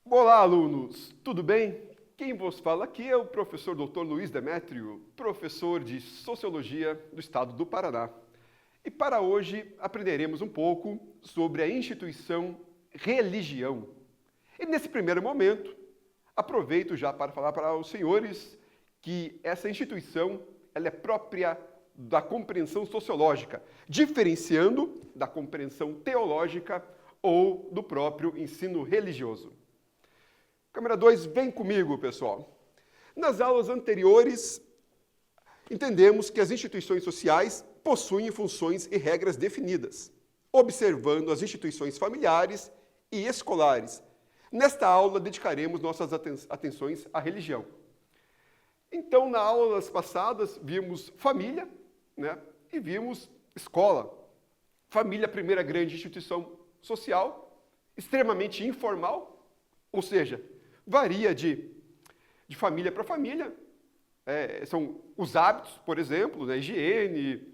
Olá, alunos! Tudo bem? Quem vos fala aqui é o professor Dr. Luiz Demétrio, professor de Sociologia do Estado do Paraná. E para hoje aprenderemos um pouco sobre a instituição religião. E nesse primeiro momento, aproveito já para falar para os senhores que essa instituição ela é própria da compreensão sociológica, diferenciando da compreensão teológica ou do próprio ensino religioso. Câmera 2, vem comigo, pessoal. Nas aulas anteriores, entendemos que as instituições sociais possuem funções e regras definidas, observando as instituições familiares e escolares. Nesta aula, dedicaremos nossas atenções à religião. Então, nas aulas passadas, vimos família, né, e vimos escola. Família, a primeira grande instituição social, extremamente informal, ou seja, varia de família para família. São os hábitos, por exemplo, né, higiene,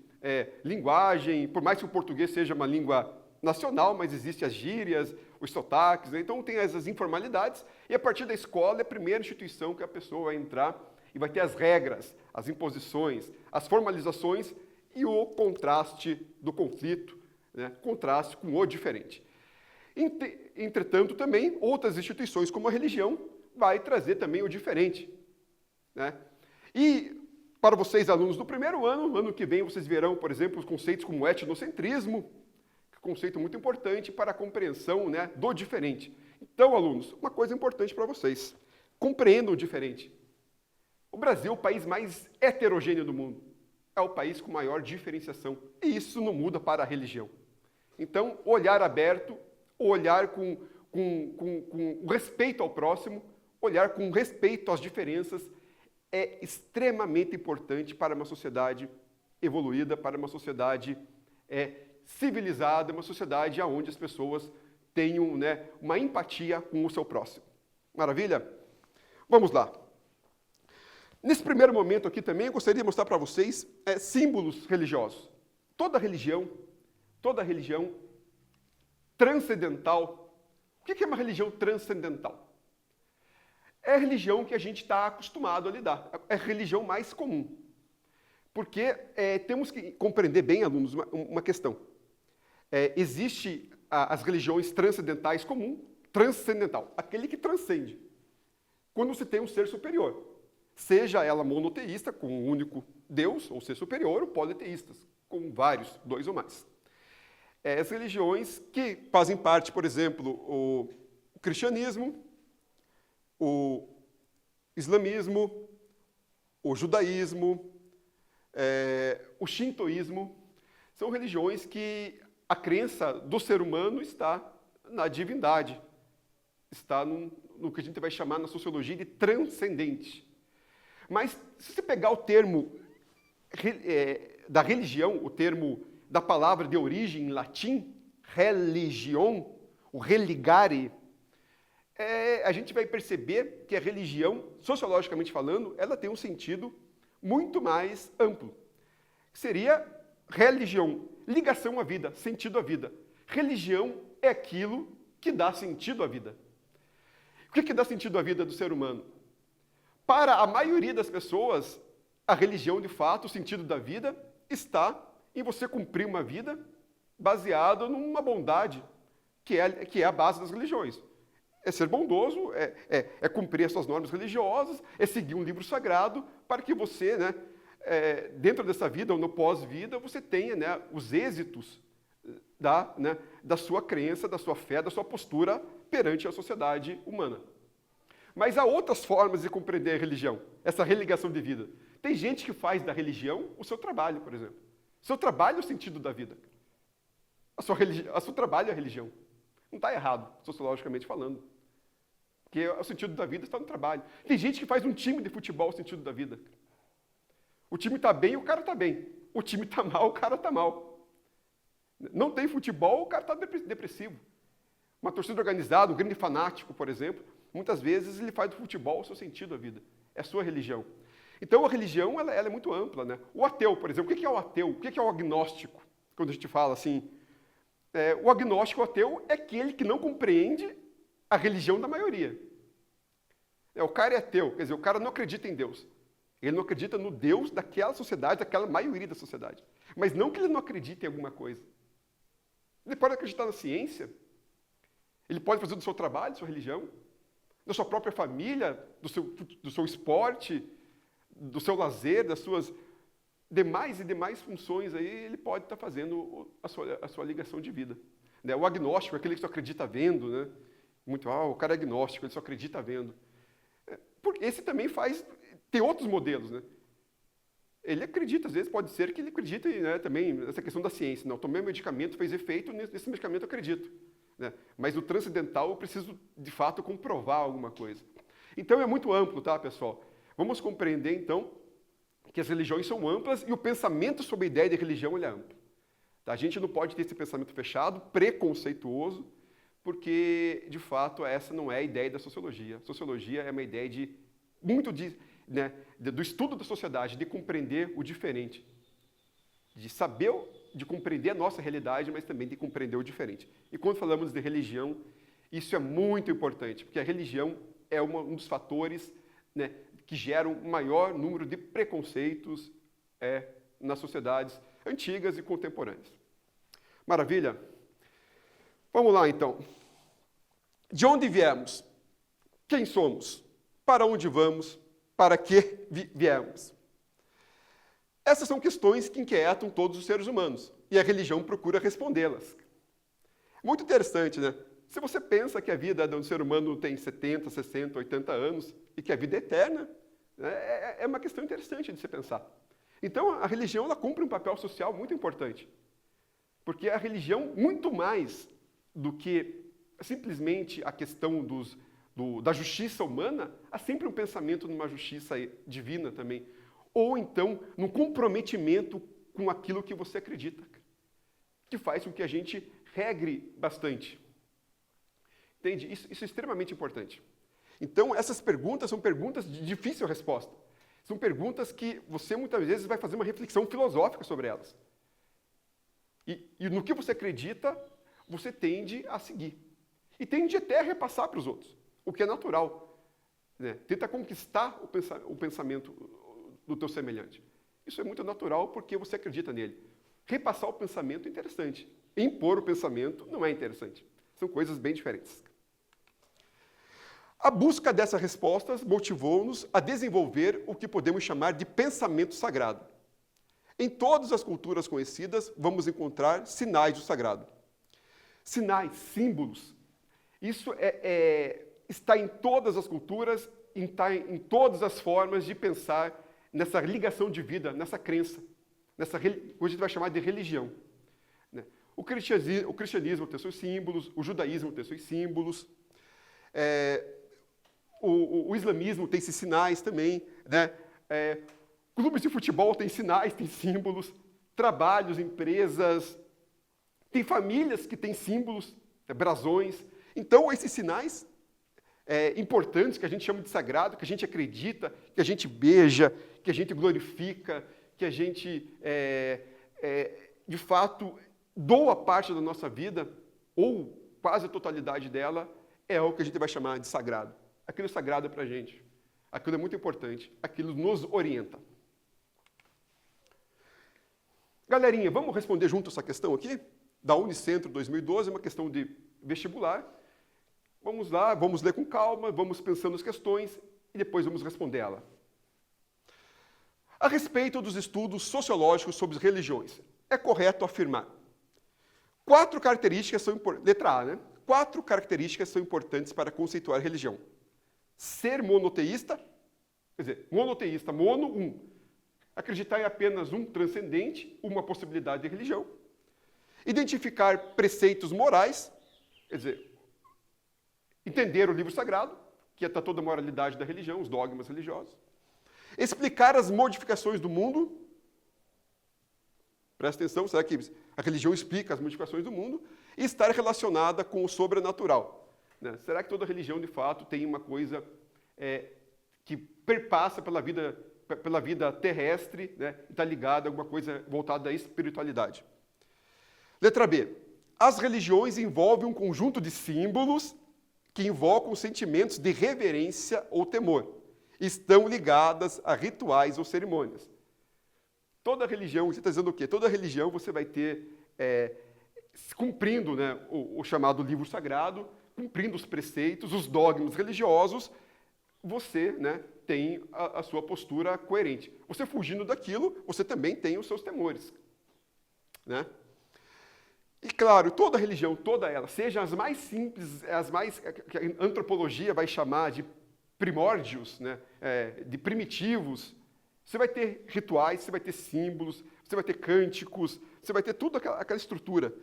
linguagem, por mais que o português seja uma língua nacional, mas existem as gírias, os sotaques, né? Então tem essas informalidades, e a partir da escola é a primeira instituição que a pessoa vai entrar e vai ter as regras, as imposições, as formalizações e o contraste do conflito, né? Contraste com o diferente. Entretanto, também, outras instituições, como a religião, vai trazer também o diferente, né? E, para vocês, alunos do primeiro ano que vem, vocês verão, por exemplo, os conceitos como etnocentrismo, conceito muito importante para a compreensão, né, do diferente. Então, alunos, uma coisa importante para vocês, compreendam o diferente. O Brasil é o país mais heterogêneo do mundo, é o país com maior diferenciação, e isso não muda para a religião. Então, olhar aberto, olhar com respeito ao próximo, olhar com respeito às diferenças é extremamente importante para uma sociedade evoluída, para uma sociedade civilizada, uma sociedade onde as pessoas tenham, né, uma empatia com o seu próximo. Maravilha? Vamos lá. Nesse primeiro momento aqui também, eu gostaria de mostrar para vocês símbolos religiosos. Toda religião transcendental. O que é uma religião transcendental? É a religião que a gente está acostumado a lidar. É a religião mais comum. Porque temos que compreender bem, alunos, uma questão. Existe as religiões transcendentais comum, transcendental, aquele que transcende. Quando você tem um ser superior, seja ela monoteísta, com um único Deus, ou ser superior, ou politeístas, com vários, dois ou mais. As religiões que fazem parte, por exemplo, o cristianismo, o islamismo, o judaísmo, o shintoísmo, são religiões que a crença do ser humano está na divindade, está no que a gente vai chamar na sociologia de transcendente. Mas se você pegar o termo da religião, o termo da palavra de origem em latim, religion, o religare, a gente vai perceber que a religião, sociologicamente falando, ela tem um sentido muito mais amplo. Seria religião, ligação à vida, sentido à vida. Religião é aquilo que dá sentido à vida. O que dá sentido à vida do ser humano? Para a maioria das pessoas, a religião, de fato, o sentido da vida está em você cumprir uma vida baseada numa bondade, que é a base das religiões. É ser bondoso, é cumprir as suas normas religiosas, é seguir um livro sagrado para que você, né, dentro dessa vida ou no pós-vida, você tenha, né, os êxitos da sua crença, da sua fé, da sua postura perante a sociedade humana. Mas há outras formas de compreender a religião, essa religação de vida. Tem gente que faz da religião o seu trabalho, por exemplo. O seu trabalho é o sentido da vida. O seu trabalho é a religião. Não está errado, sociologicamente falando. Porque o sentido da vida está no trabalho. Tem gente que faz um time de futebol o sentido da vida. O time está bem, o cara está bem. O time está mal, o cara está mal. Não tem futebol, o cara está depressivo. Uma torcida organizada, um grande fanático, por exemplo, muitas vezes ele faz do futebol o seu sentido da vida. É a sua religião. Então, a religião ela é muito ampla, né? O ateu, por exemplo, o que é o ateu? O que é o agnóstico? Quando a gente fala assim, o agnóstico, o ateu, é aquele que não compreende a religião da maioria. O cara é ateu, quer dizer, o cara não acredita em Deus. Ele não acredita no Deus daquela sociedade, daquela maioria da sociedade. Mas não que ele não acredite em alguma coisa. Ele pode acreditar na ciência, ele pode fazer do seu trabalho, da sua religião, da sua própria família, do seu esporte, do seu lazer, das suas demais funções aí, ele pode estar fazendo a sua ligação de vida. Né? O agnóstico é aquele que só acredita vendo, né? O cara é agnóstico, ele só acredita vendo. Esse também tem outros modelos, né? Ele acredita, às vezes pode ser que ele acredite, né, também nessa questão da ciência. Não, tomei um medicamento, fez efeito, nesse medicamento eu acredito. Né? Mas no transcendental eu preciso, de fato, comprovar alguma coisa. Então é muito amplo, tá, pessoal? Vamos compreender, então, que as religiões são amplas e o pensamento sobre a ideia de religião ele é amplo. Tá? A gente não pode ter esse pensamento fechado, preconceituoso, porque, de fato, essa não é a ideia da sociologia. A sociologia é uma ideia do estudo da sociedade, de compreender o diferente, de saber, de compreender a nossa realidade, mas também de compreender o diferente. E quando falamos de religião, isso é muito importante, porque a religião é um dos fatores, né, que geram um maior número de preconceitos nas sociedades antigas e contemporâneas. Maravilha? Vamos lá, então. De onde viemos? Quem somos? Para onde vamos? Para que viemos? Essas são questões que inquietam todos os seres humanos, e a religião procura respondê-las. Muito interessante, né? Se você pensa que a vida de um ser humano tem 70, 60, 80 anos, e que a vida é eterna, é uma questão interessante de se pensar. Então, a religião ela cumpre um papel social muito importante. Porque a religião, muito mais do que simplesmente a questão da justiça humana, há sempre um pensamento numa justiça divina também. Ou então, num comprometimento com aquilo que você acredita, que faz com que a gente regre bastante. Entende? Isso é extremamente importante. Então, essas perguntas são perguntas de difícil resposta. São perguntas que você, muitas vezes, vai fazer uma reflexão filosófica sobre elas. E no que você acredita, você tende a seguir. E tende até a repassar para os outros, o que é natural. Né? Tenta conquistar o pensamento do teu semelhante. Isso é muito natural porque você acredita nele. Repassar o pensamento é interessante. Impor o pensamento não é interessante. São coisas bem diferentes. A busca dessas respostas motivou-nos a desenvolver o que podemos chamar de pensamento sagrado. Em todas as culturas conhecidas, vamos encontrar sinais do sagrado. Sinais, símbolos. Isso está em todas as culturas, está em todas as formas de pensar nessa ligação de vida, nessa crença, hoje a gente vai chamar de religião. Né? O cristianismo tem seus símbolos, o judaísmo tem seus símbolos, o islamismo tem esses sinais também, né? Clubes de futebol têm sinais, têm símbolos, trabalhos, empresas, tem famílias que têm símbolos, brasões. Então, esses sinais importantes, que a gente chama de sagrado, que a gente acredita, que a gente beija, que a gente glorifica, que a gente, de fato, doa parte da nossa vida, ou quase a totalidade dela, é o que a gente vai chamar de sagrado. Aquilo é sagrado para a gente. Aquilo é muito importante. Aquilo nos orienta. Galerinha, vamos responder junto essa questão aqui? Da Unicentro 2012, uma questão de vestibular. Vamos lá, vamos ler com calma, vamos pensando as questões e depois vamos responder ela. A respeito dos estudos sociológicos sobre religiões, é correto afirmar 4 características são importantes. Letra A, né? 4 características são importantes para conceituar religião. Ser monoteísta, quer dizer, monoteísta, um. Acreditar em apenas um transcendente, uma possibilidade de religião. Identificar preceitos morais, quer dizer, entender o livro sagrado, que está toda a moralidade da religião, os dogmas religiosos. Explicar as modificações do mundo. Presta atenção, será que a religião explica as modificações do mundo? E estar relacionada com o sobrenatural. Né? Será que toda religião, de fato, tem uma coisa que perpassa pela vida pela vida terrestre, né? Está ligado a alguma coisa voltada à espiritualidade. Letra B. As religiões envolvem um conjunto de símbolos que invocam sentimentos de reverência ou temor. Estão ligadas a rituais ou cerimônias. Toda religião, você está dizendo o quê? Toda religião você vai ter, cumprindo, né, o chamado livro sagrado, cumprindo os preceitos, os dogmas religiosos, você, né, tem a sua postura coerente. Você fugindo daquilo, você também tem os seus temores, né? E claro, toda religião, toda ela, seja as mais simples, as mais que a antropologia vai chamar de primórdios, né, de primitivos, você vai ter rituais, você vai ter símbolos, você vai ter cânticos, você vai ter toda aquela estrutura,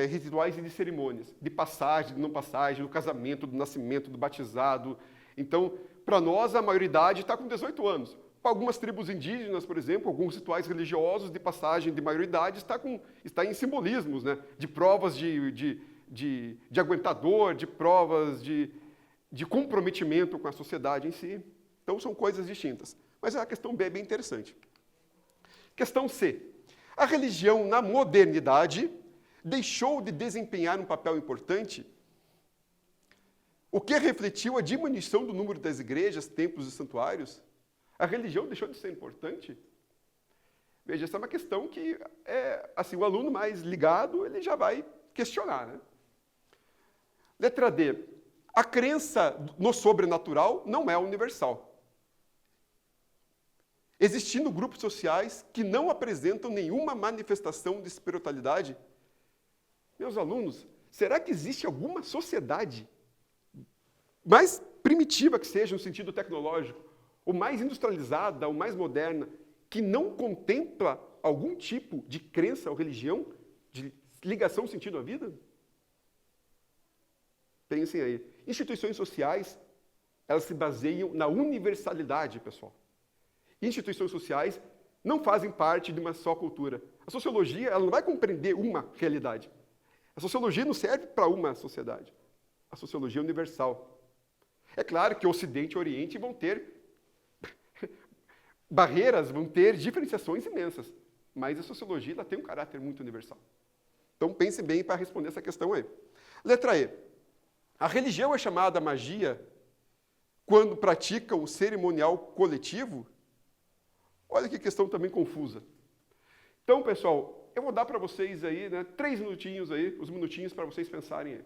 rituais e de cerimônias, de passagem, de não passagem, do casamento, do nascimento, do batizado. Então, para nós, a maioridade está com 18 anos. Para algumas tribos indígenas, por exemplo, alguns rituais religiosos de passagem de maioridade está em simbolismos, né? De provas de aguentador, de provas de comprometimento com a sociedade em si. Então, são coisas distintas. Mas a questão B é bem interessante. Questão C. A religião, na modernidade, deixou de desempenhar um papel importante, o que refletiu a diminuição do número das igrejas, templos e santuários. A religião deixou de ser importante? Veja, essa é uma questão que assim, o aluno mais ligado ele já vai questionar, né? Letra D. A crença no sobrenatural não é universal. Existindo grupos sociais que não apresentam nenhuma manifestação de espiritualidade, meus alunos, será que existe alguma sociedade, mais primitiva que seja no sentido tecnológico, ou mais industrializada, ou mais moderna, que não contempla algum tipo de crença ou religião, de ligação sentido à vida? Pensem aí. Instituições sociais, elas se baseiam na universalidade, pessoal. Instituições sociais não fazem parte de uma só cultura. A sociologia, ela não vai compreender uma realidade. A sociologia não serve para uma sociedade. A sociologia é universal. É claro que o Ocidente e o Oriente vão ter barreiras, vão ter diferenciações imensas, mas a sociologia ela tem um caráter muito universal. Então pense bem para responder essa questão aí. Letra E. A religião é chamada magia quando pratica o cerimonial coletivo? Olha que questão também confusa. Então, pessoal, eu vou dar para vocês aí, né, 3 minutinhos aí, os minutinhos para vocês pensarem aí.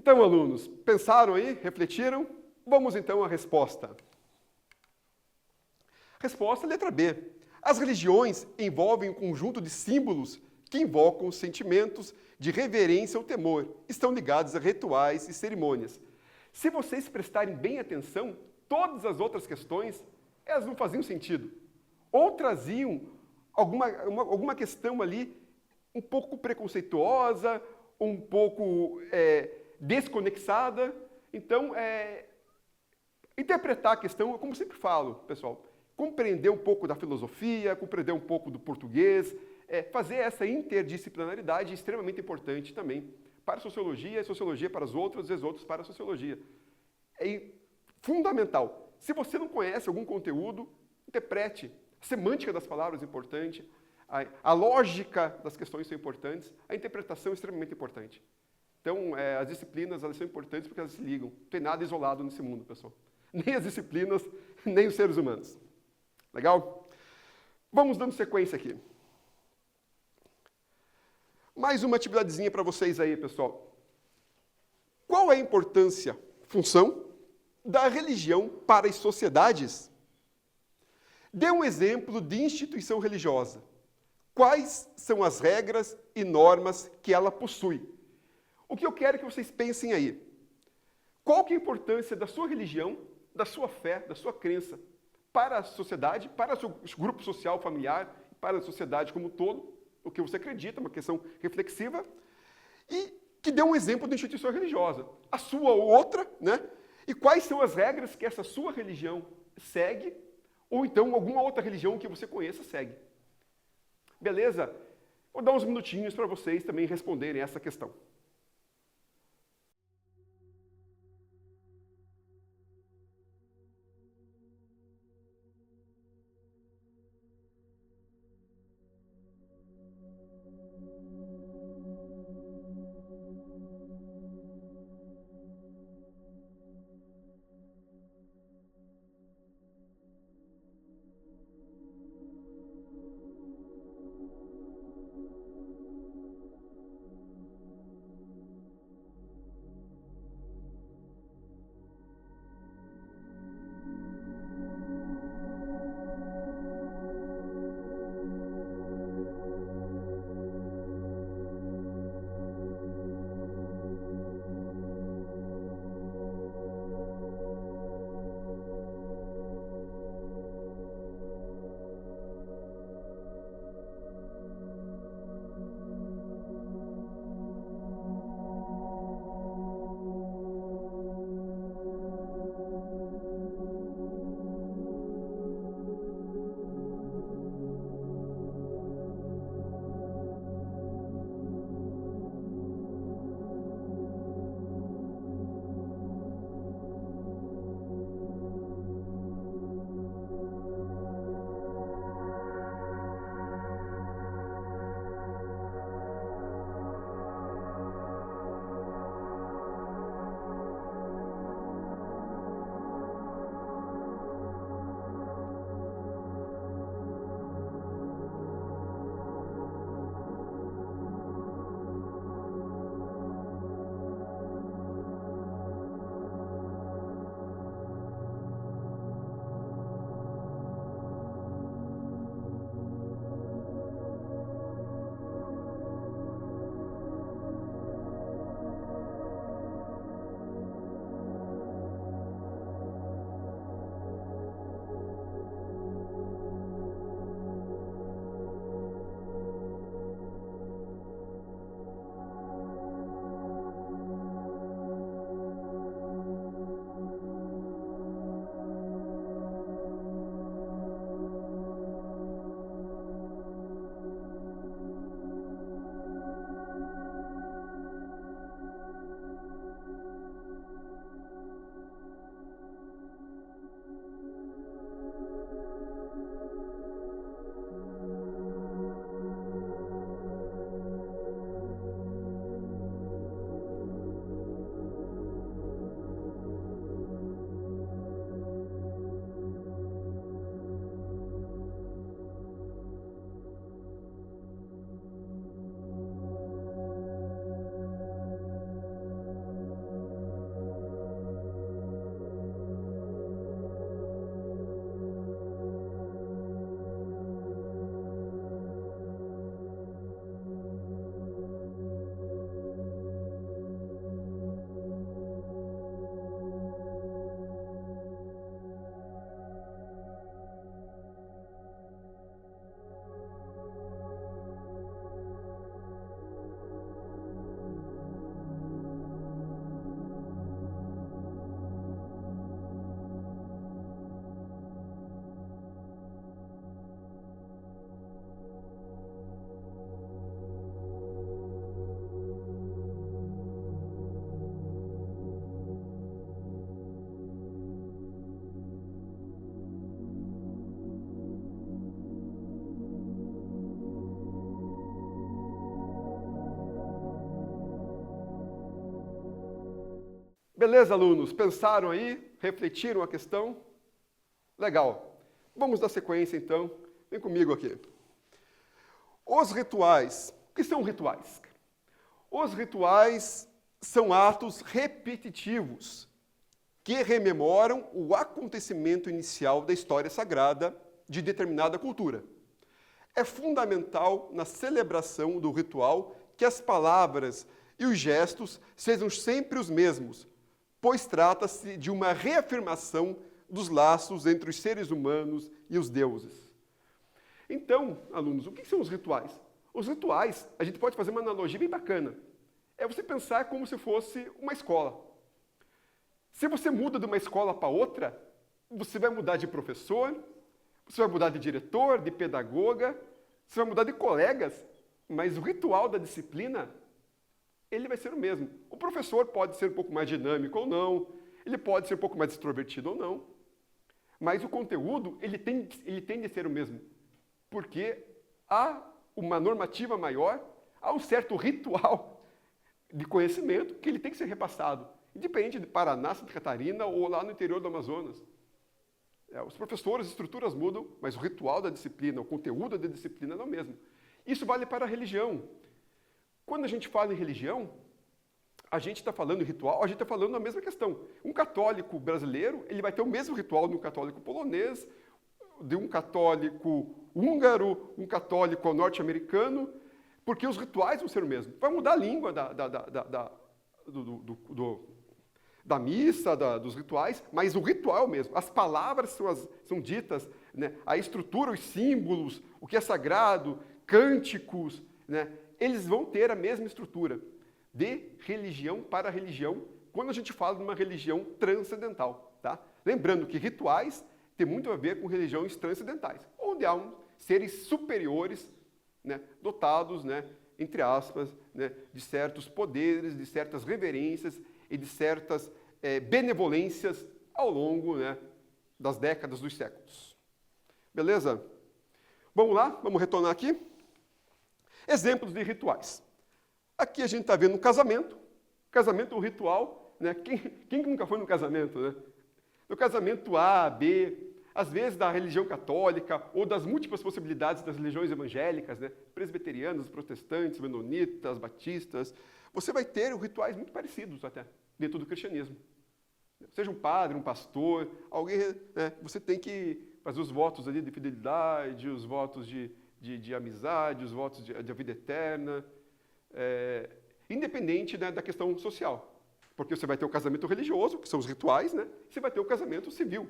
Então, alunos, pensaram aí? Refletiram? Vamos então à resposta. Resposta letra B. As religiões envolvem um conjunto de símbolos que invocam sentimentos de reverência ou temor. Estão ligados a rituais e cerimônias. Se vocês prestarem bem atenção, todas as outras questões, elas não faziam sentido. Ou traziam alguma questão ali um pouco preconceituosa, um pouco desconexada. Então, interpretar a questão, como sempre falo, pessoal, compreender um pouco da filosofia, compreender um pouco do português, fazer essa interdisciplinaridade é extremamente importante também para a sociologia, e sociologia para as outras, e as outras para a sociologia. É fundamental. Se você não conhece algum conteúdo, interprete. A semântica das palavras é importante, a lógica das questões são importantes, a interpretação é extremamente importante. Então, as disciplinas elas são importantes porque elas se ligam. Não tem nada isolado nesse mundo, pessoal. Nem as disciplinas, nem os seres humanos. Legal? Vamos dando sequência aqui. Mais uma atividadezinha para vocês aí, pessoal. Qual é a importância, função, da religião para as sociedades? Dê um exemplo de instituição religiosa. Quais são as regras e normas que ela possui? O que eu quero que vocês pensem aí? Qual que é a importância da sua religião, da sua fé, da sua crença para a sociedade, para o seu grupo social, familiar, para a sociedade como um todo? O que você acredita, uma questão reflexiva, e que dê um exemplo de instituição religiosa, a sua ou outra, né? E quais são as regras que essa sua religião segue, ou então alguma outra religião que você conheça segue. Beleza? Vou dar uns minutinhos para vocês também responderem essa questão. Beleza, alunos? Pensaram aí? Refletiram a questão? Legal. Vamos dar sequência, então. Vem comigo aqui. Os rituais. O que são rituais? Os rituais são atos repetitivos que rememoram o acontecimento inicial da história sagrada de determinada cultura. É fundamental na celebração do ritual que as palavras e os gestos sejam sempre os mesmos, pois trata-se de uma reafirmação dos laços entre os seres humanos e os deuses. Então, alunos, o que são os rituais? Os rituais, a gente pode fazer uma analogia bem bacana. É você pensar como se fosse uma escola. Se você muda de uma escola para outra, você vai mudar de professor, você vai mudar de diretor, de pedagoga, você vai mudar de colegas, mas o ritual da disciplina, ele vai ser o mesmo. O professor pode ser um pouco mais dinâmico ou não, ele pode ser um pouco mais extrovertido ou não, mas o conteúdo, ele tem de ser o mesmo, porque há uma normativa maior, há um certo ritual de conhecimento que ele tem que ser repassado, independente de Paraná, Santa Catarina ou lá no interior do Amazonas. Os professores, as estruturas mudam, mas o ritual da disciplina, o conteúdo da disciplina é o mesmo. Isso vale para a religião. Quando a gente fala em religião, a gente está falando em ritual, a gente está falando da mesma questão. Um católico brasileiro, ele vai ter o mesmo ritual de um católico polonês, de um católico húngaro, um católico norte-americano, porque os rituais vão ser o mesmo. Vai mudar a língua da missa, dos rituais, mas o ritual é o mesmo. As palavras são ditas, né? A estrutura, os símbolos, o que é sagrado, cânticos, né? Eles vão ter a mesma estrutura de religião para religião, quando a gente fala de uma religião transcendental. Tá? Lembrando que rituais tem muito a ver com religiões transcendentais, onde há seres superiores, né, dotados, né, entre aspas, né, de certos poderes, de certas reverências e de certas benevolências ao longo, né, das décadas, dos séculos. Beleza? Vamos lá? Vamos retornar aqui? Exemplos de rituais. Aqui a gente está vendo um casamento. Casamento é um ritual, né? Quem nunca foi no casamento, né? No casamento A, B, às vezes da religião católica ou das múltiplas possibilidades das religiões evangélicas, né? Presbiterianas, protestantes, menonitas, batistas. Você vai ter rituais muito parecidos até dentro do cristianismo. Seja um padre, um pastor, alguém, né? Você tem que fazer os votos ali de fidelidade, os votos de amizade, os votos de vida eterna, independente, né, da questão social. Porque você vai ter o casamento religioso, que são os rituais, né? Você vai ter o casamento civil.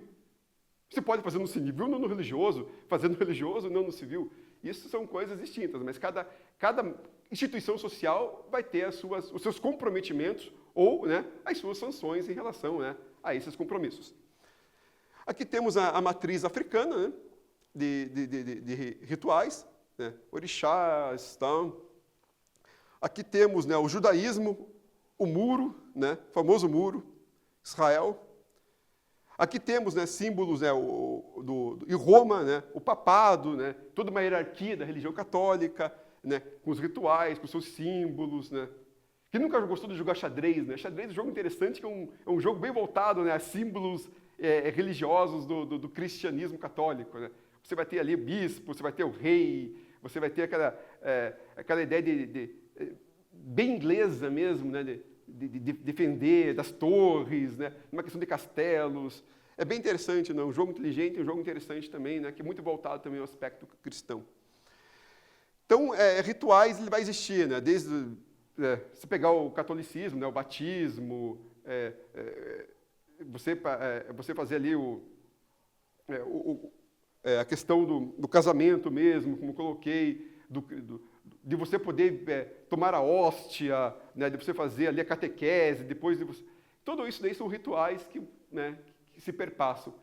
Você pode fazer no civil, não no religioso, fazer no religioso, não no civil. Isso são coisas distintas, mas cada instituição social vai ter os seus comprometimentos ou, né, as suas sanções em relação, né, a esses compromissos. Aqui temos a matriz africana, né, de rituais, né, orixás, tal. Aqui temos, né, o judaísmo, o muro, né, o famoso muro, Israel. Aqui temos, né, símbolos, né, em Roma, né, o papado, né, toda uma hierarquia da religião católica, né, com os rituais, com os seus símbolos. Né. Quem nunca gostou de jogar xadrez? Né? Xadrez é um jogo interessante, que é um jogo bem voltado, né, a símbolos religiosos do cristianismo católico. Né. Você vai ter ali o bispo, você vai ter o rei, você vai ter aquela ideia bem inglesa mesmo, né, de defender das torres, né, uma questão de castelos. É bem interessante, né, um jogo inteligente, um jogo interessante também, né, que é muito voltado também ao aspecto cristão. Então, rituais ele vai existir, né, desde se pegar o catolicismo, né, o batismo, você fazer ali a questão do casamento mesmo, como coloquei, de você poder tomar a hóstia, né, de você fazer ali a catequese, depois de você... Tudo isso daí são rituais que, né, que se perpassam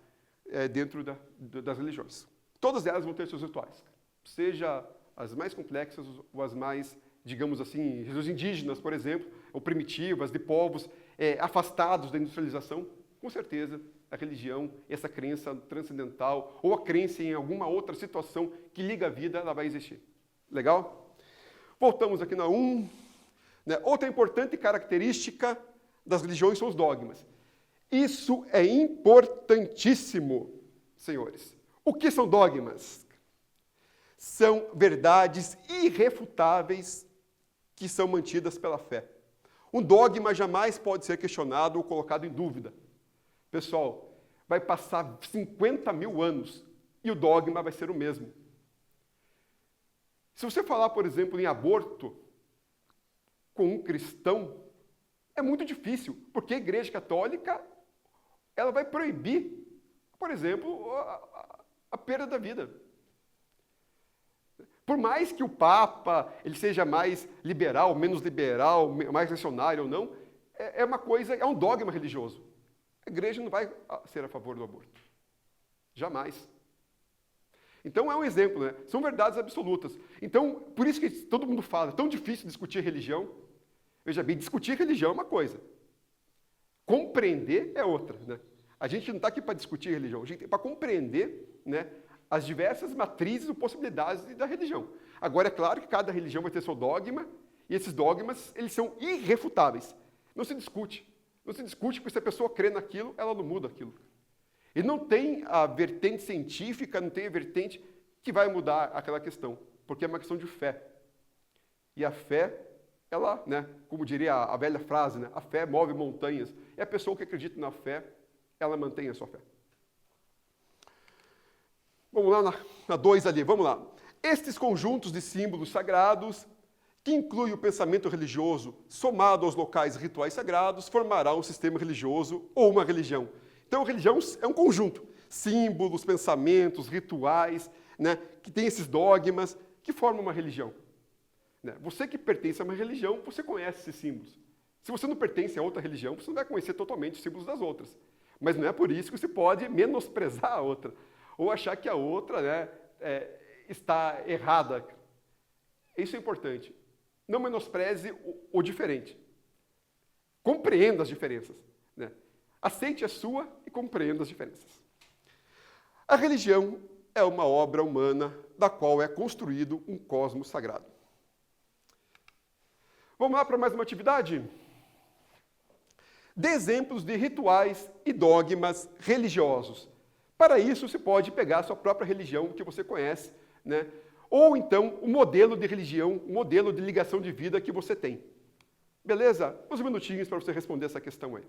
dentro das religiões. Todas elas vão ter seus rituais, seja as mais complexas ou as mais, digamos assim, religiões indígenas, por exemplo, ou primitivas, de povos afastados da industrialização. Com certeza, a religião, essa crença transcendental, ou a crença em alguma outra situação que liga a vida, ela vai existir. Legal? Voltamos aqui na 1. Né? Outra importante característica das religiões são os dogmas. Isso é importantíssimo, senhores. O que são dogmas? São verdades irrefutáveis que são mantidas pela fé. Um dogma jamais pode ser questionado ou colocado em dúvida. Pessoal, vai passar 50 mil anos e o dogma vai ser o mesmo. Se você falar, por exemplo, em aborto com um cristão, é muito difícil, porque a Igreja Católica ela vai proibir, por exemplo, a perda da vida. Por mais que o Papa ele seja mais liberal, menos liberal, mais reacionário ou não, é uma coisa, é um dogma religioso. A Igreja não vai ser a favor do aborto. Jamais. Então é um exemplo, né? São verdades absolutas. Então, por isso que todo mundo fala, é tão difícil discutir religião. Veja bem, discutir religião é uma coisa. Compreender é outra, né? A gente não está aqui para discutir religião, a gente para compreender, né, as diversas matrizes ou possibilidades da religião. Agora, é claro que cada religião vai ter seu dogma, e esses dogmas, eles são irrefutáveis. Não se discute. Não se discute, porque se a pessoa crê naquilo, ela não muda aquilo. E não tem a vertente científica, não tem a vertente que vai mudar aquela questão, porque é uma questão de fé. E a fé, ela, né, como diria a velha frase, né, a fé move montanhas. E a pessoa que acredita na fé, ela mantém a sua fé. Vamos lá na 2 ali, vamos lá. Estes conjuntos de símbolos sagrados, que inclui o pensamento religioso somado aos locais rituais sagrados, formará um sistema religioso ou uma religião. Então, a religião é um conjunto. Símbolos, pensamentos, rituais, né, que tem esses dogmas, que formam uma religião. Né? Você que pertence a uma religião, você conhece esses símbolos. Se você não pertence a outra religião, você não vai conhecer totalmente os símbolos das outras. Mas não é por isso que você pode menosprezar a outra, ou achar que a outra, né, está errada. Isso é importante. Não menospreze o diferente. Compreenda as diferenças. Né? Aceite a sua e compreenda as diferenças. A religião é uma obra humana da qual é construído um cosmos sagrado. Vamos lá para mais uma atividade? Dê exemplos de rituais e dogmas religiosos. Para isso, você pode pegar a sua própria religião que você conhece, né? Ou então o modelo de religião, o modelo de ligação de vida que você tem. Beleza? Uns minutinhos para você responder essa questão aí.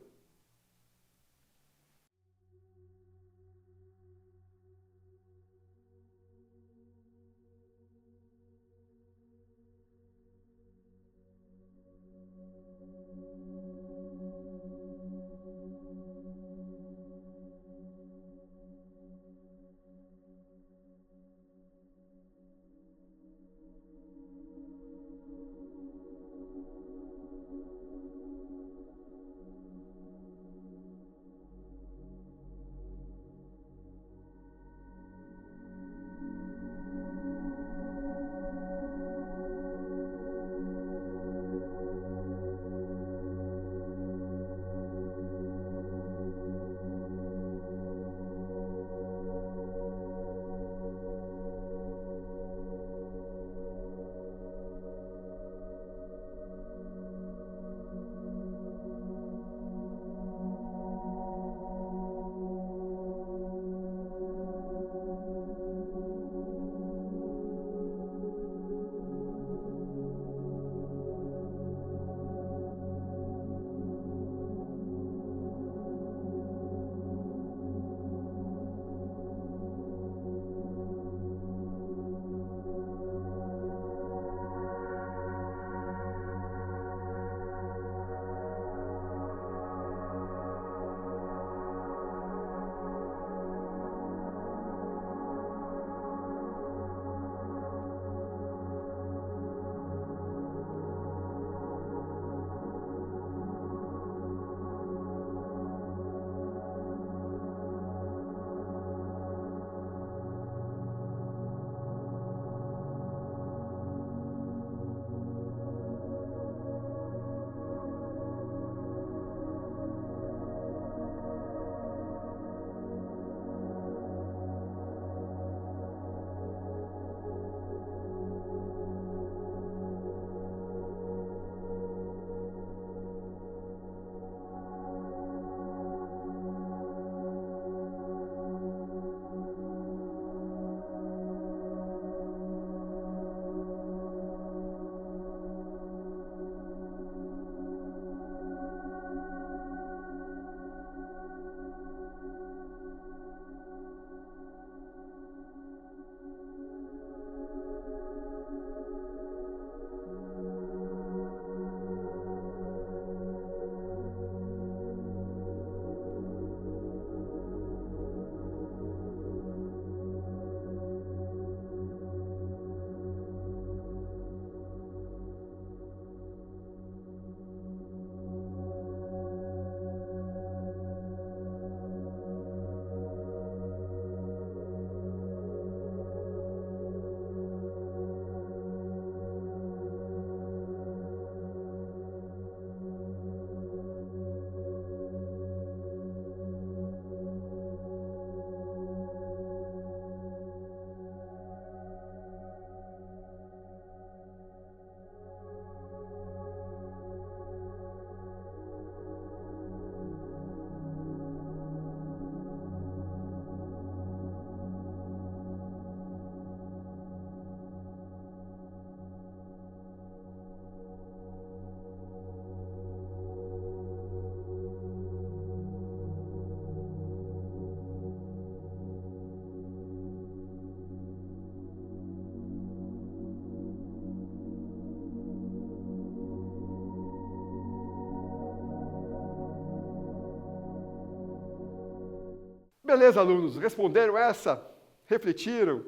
Beleza, alunos? Responderam essa? Refletiram?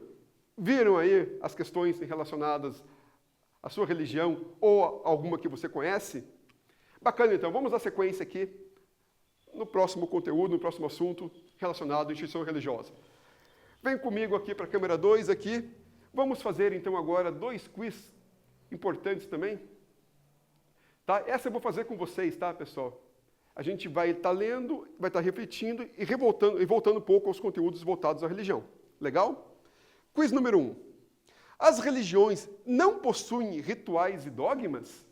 Viram aí as questões relacionadas à sua religião ou alguma que você conhece? Bacana, então. Vamos dar sequência aqui no próximo conteúdo, no próximo assunto relacionado à instituição religiosa. Vem comigo aqui para a câmera 2 aqui. Vamos fazer, então, agora 2 quiz importantes também. Tá? Essa eu vou fazer com vocês, tá, pessoal? A gente vai estar lendo, vai estar refletindo e voltando um pouco aos conteúdos voltados à religião. Legal? Quiz número 1. As religiões não possuem rituais e dogmas?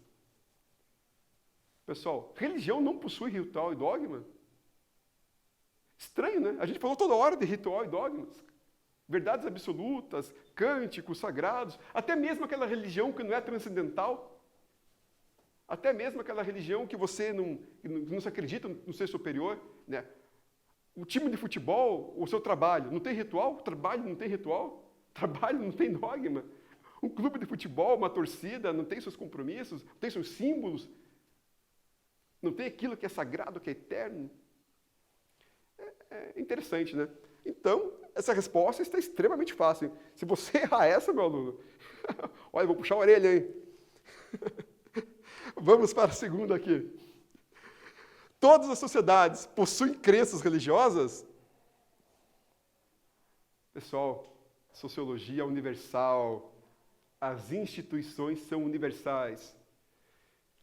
Pessoal, religião não possui ritual e dogma? Estranho, né? A gente falou toda hora de ritual e dogmas. Verdades absolutas, cânticos sagrados, até mesmo aquela religião que não é transcendental. Até mesmo aquela religião que você não se acredita no ser superior, né? O time de futebol, o seu trabalho, não tem ritual? O trabalho não tem ritual? O trabalho não tem dogma? Um clube de futebol, uma torcida, não tem seus compromissos, não tem seus símbolos? Não tem aquilo que é sagrado, que é eterno? É interessante, né? Então, essa resposta está extremamente fácil. Se você errar essa, meu aluno, olha, eu vou puxar a orelha, hein? Vamos para a segunda aqui. Todas as sociedades possuem crenças religiosas? Pessoal, sociologia é universal. As instituições são universais.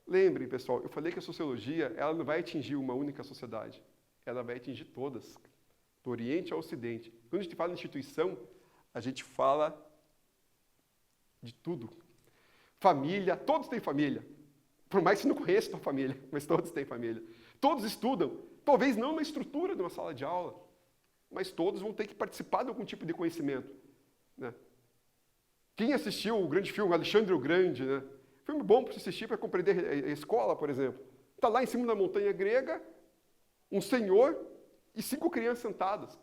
Lembrem, pessoal, eu falei que a sociologia ela não vai atingir uma única sociedade. Ela vai atingir todas, do Oriente ao Ocidente. Quando a gente fala em instituição, a gente fala de tudo. Família, todos têm família. Por mais que você não conheça a sua família, mas todos têm família. Todos estudam, talvez não na estrutura de uma sala de aula, mas todos vão ter que participar de algum tipo de conhecimento, né? Quem assistiu o grande filme Alexandre o Grande, né? Filme bom para assistir, para compreender a escola, por exemplo. Está lá em cima da montanha grega, um senhor e 5 crianças sentadas.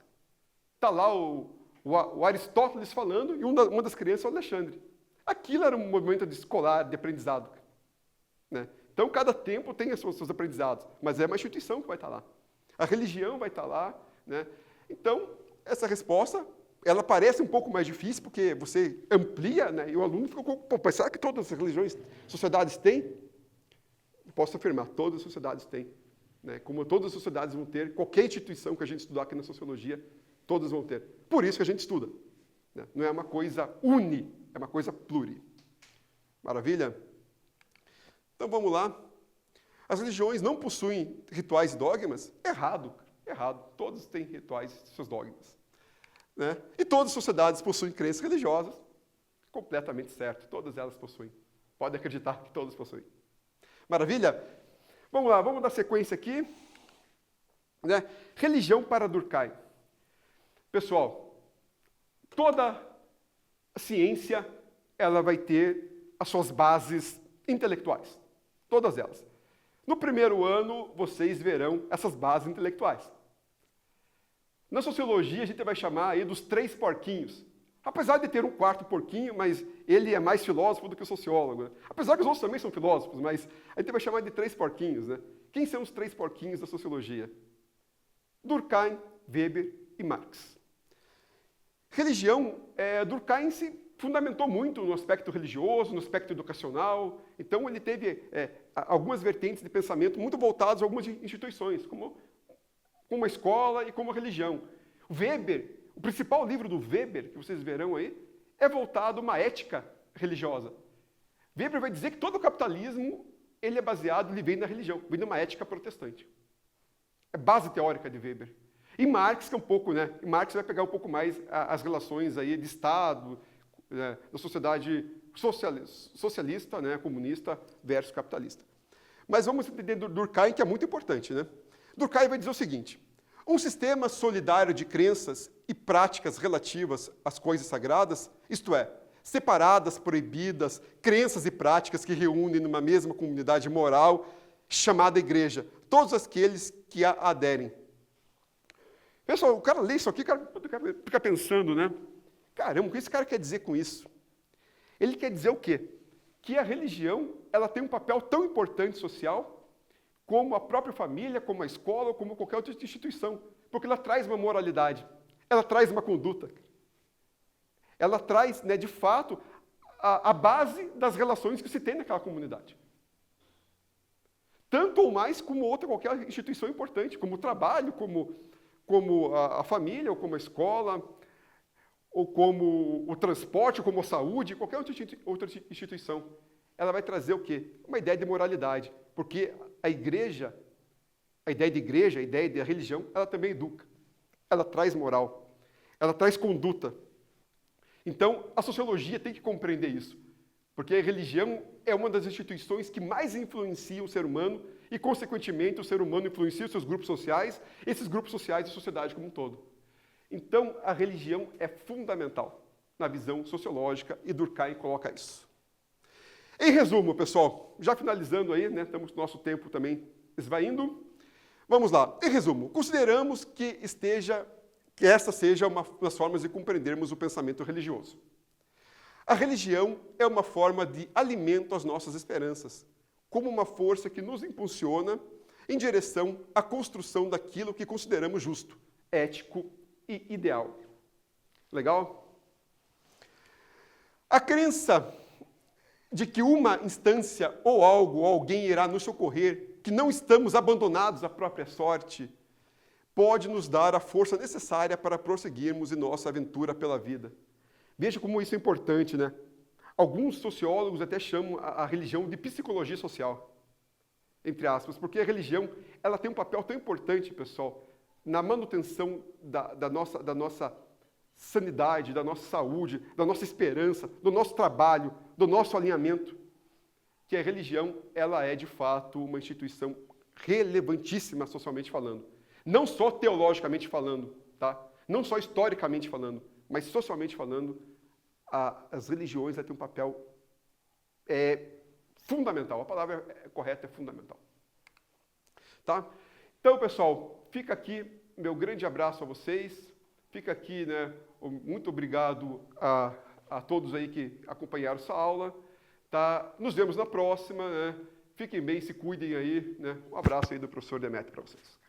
Está lá o Aristóteles falando e uma das crianças é o Alexandre. Aquilo era um movimento escolar, de aprendizado, né? Então, cada tempo tem os seus aprendizados, mas é uma instituição que vai estar lá. A religião vai estar lá, né? Então, essa resposta, ela parece um pouco mais difícil, porque você amplia, né? E o aluno fica um pouco, será que todas as religiões, sociedades têm? Eu posso afirmar, todas as sociedades têm, né? Como todas as sociedades vão ter, qualquer instituição que a gente estudar aqui na sociologia, todas vão ter. Por isso que a gente estuda, né? Não é uma coisa uni, é uma coisa pluri. Maravilha? Então, vamos lá. As religiões não possuem rituais e dogmas? Errado, errado. Todos têm rituais e seus dogmas, né? E todas as sociedades possuem crenças religiosas? Completamente certo, todas elas possuem. Pode acreditar que todas possuem. Maravilha? Vamos lá, vamos dar sequência aqui, né? Religião para Durkheim. Pessoal, toda a ciência ela vai ter as suas bases intelectuais. Todas elas. No primeiro ano, vocês verão essas bases intelectuais. Na sociologia, a gente vai chamar aí dos 3 porquinhos. Apesar de ter um 4º porquinho, mas ele é mais filósofo do que o sociólogo, né? Apesar que os outros também são filósofos, mas a gente vai chamar de 3 porquinhos, né? Quem são os 3 porquinhos da sociologia? Durkheim, Weber e Marx. Religião, Durkheim se fundamentou muito no aspecto religioso, no aspecto educacional. Então, ele teve algumas vertentes de pensamento muito voltadas a algumas instituições, como a escola e como a religião. O Weber, o principal livro do Weber, que vocês verão aí, é voltado a uma ética religiosa. Weber vai dizer que todo o capitalismo ele é baseado, ele vem da religião, vem de uma ética protestante. É base teórica de Weber. E Marx, que é um pouco, né? Marx vai pegar um pouco mais as relações aí de Estado, da sociedade socialista, né, comunista versus capitalista. Mas vamos entender Durkheim, que é muito importante, né? Durkheim vai dizer o seguinte: um sistema solidário de crenças e práticas relativas às coisas sagradas, isto é, separadas, proibidas, crenças e práticas que reúnem numa mesma comunidade moral chamada igreja, todos aqueles que a aderem. Pessoal, o cara lê isso aqui, o cara fica pensando, né? Caramba, o que esse cara quer dizer com isso? Ele quer dizer o quê? Que a religião ela tem um papel tão importante social como a própria família, como a escola, ou como qualquer outra instituição. porque ela traz uma moralidade, ela traz uma conduta. Ela traz, né, de fato, a base das relações que se tem naquela comunidade. Tanto ou mais como outra qualquer instituição importante, como o trabalho, como a família, ou como a escola, ou como o transporte, ou como a saúde, qualquer outra instituição. Ela vai trazer o quê? Uma ideia de moralidade, porque a ideia de igreja, a ideia de religião, ela também educa. Ela traz moral, ela traz conduta. Então, a sociologia tem que compreender isso, porque a religião é uma das instituições que mais influencia o ser humano e, consequentemente, o ser humano influencia os seus grupos sociais, esses grupos sociais e a sociedade como um todo. Então, a religião é fundamental na visão sociológica e Durkheim coloca isso. Em resumo, pessoal, já finalizando aí, né, estamos com nosso tempo também esvaindo. Vamos lá. Em resumo, consideramos que esta seja uma das formas de compreendermos o pensamento religioso. A religião é uma forma de alimento às nossas esperanças, como uma força que nos impulsiona em direção à construção daquilo que consideramos justo, ético e ideal. Legal? A crença de que uma instância ou algo ou alguém irá nos socorrer, que não estamos abandonados à própria sorte, pode nos dar a força necessária para prosseguirmos em nossa aventura pela vida. Veja como isso é importante, né? Alguns sociólogos até chamam a religião de psicologia social, entre aspas, porque a religião ela tem um papel tão importante, pessoal, na manutenção da nossa sanidade, da nossa saúde, da nossa esperança, do nosso trabalho, do nosso alinhamento, que a religião ela é, de fato, uma instituição relevantíssima socialmente falando. Não só teologicamente falando, tá? Não só historicamente falando, mas socialmente falando, as religiões têm um papel fundamental. A palavra correta é fundamental. Tá? Então, pessoal, fica aqui meu grande abraço a vocês. Fica aqui, né, muito obrigado a todos aí que acompanharam essa aula. Tá? Nos vemos na próxima. Né? Fiquem bem, se cuidem aí. Né? Um abraço aí do professor Demétrio para vocês.